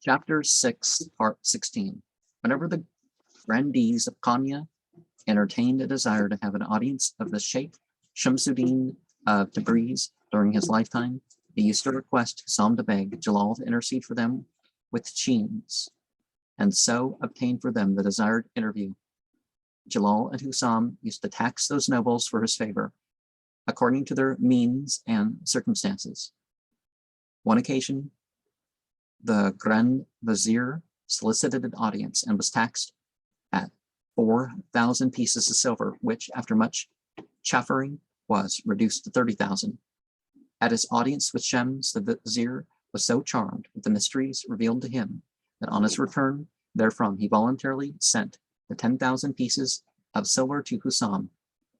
Chapter 6, Part 16. Whenever the grandees of Konya entertained a desire to have an audience of the Sheikh Shamsuddin of Tabriz during his lifetime, they used to request Hussam to beg Jalal to intercede for them with chains, and so obtain for them the desired interview. Jalal and Hussam used to tax those nobles for his favor, according to their means and circumstances. One occasion, the Grand Vizier solicited an audience and was taxed at 4,000 pieces of silver, which, after much chaffering, was reduced to 30,000. At his audience with Shams, the Vizier was so charmed with the mysteries revealed to him that on his return therefrom he voluntarily sent the 10,000 pieces of silver to Hussam,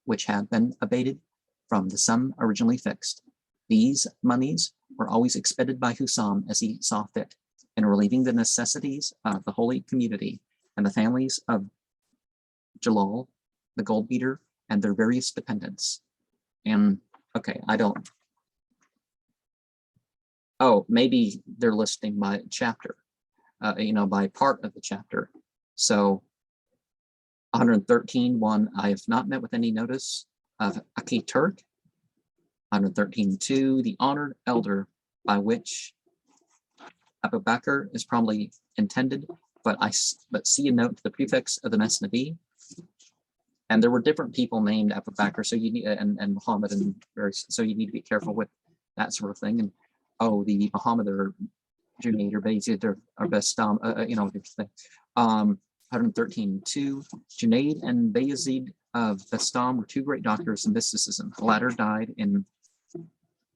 which had been abated from the sum originally fixed. These monies were always expended by Hussam as he saw fit, in relieving the necessities of the holy community and the families of Jalal, the gold beater, and their various dependents. And okay, maybe they're listing by chapter, by part of the chapter. So 113.1, I have not met with any notice of Aki Turk. 113.2, the honored elder, by which Abu Bakr is probably intended, but see a note to the prefix of the Mesnevi. And there were different people named Abu Bakr, so you need, and Muhammad, and so you need to be careful with that sort of thing. And the Muhammad or Junaid or Bayezid or Bastam, everything. 113.2, Junaid and Bayezid of Bastam were two great doctors in mysticism. The latter died in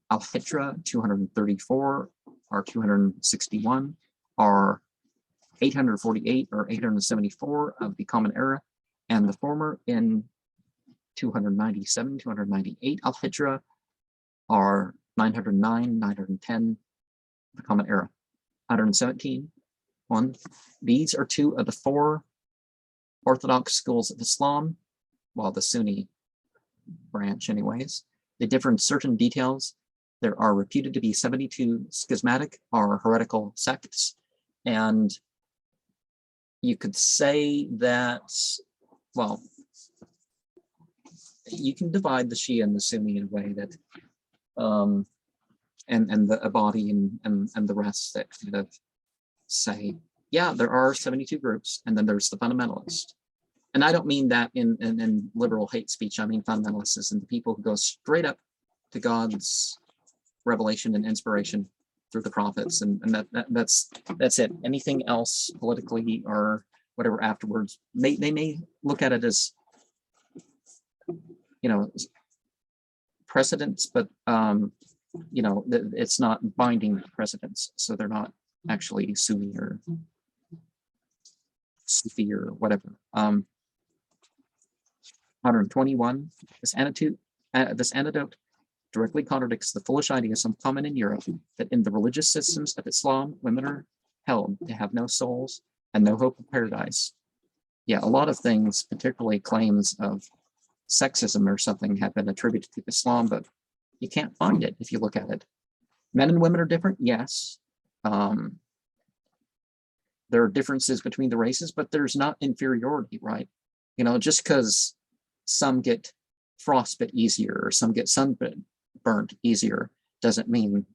Al-Hijra 234 or 261 or 848 or 874 of the Common Era, and the former in 297, 298 Al-Hijra or 909, 910 the Common Era. 117.1. These are two of the four orthodox schools of Islam, well, the Sunni branch anyways. They differ in certain details. There are reputed to be 72 schismatic or heretical sects, and you could say that, well, you can divide the Shia and the Sunni in a way that, and the Abadi and the rest that kind of say, yeah, there are 72 groups, and then there's the fundamentalist. And I don't mean that in liberal hate speech. I mean fundamentalists and the people who go straight up to God's revelation and inspiration through the prophets, and that's it. Anything else politically or whatever afterwards, they may look at it as, precedents, but it's not binding precedents, so they're not actually Sunni or Sufi or whatever. 121. This antidote directly contradicts the foolish idea, some common in Europe, that in the religious systems of Islam, women are held to have no souls and no hope of paradise. Yeah, a lot of things, particularly claims of sexism or something, have been attributed to Islam, but you can't find it if you look at it. Men and women are different, yes. There are differences between the races, but there's not inferiority, right? Just because some get frostbite easier or some get sunburnt easier doesn't mean,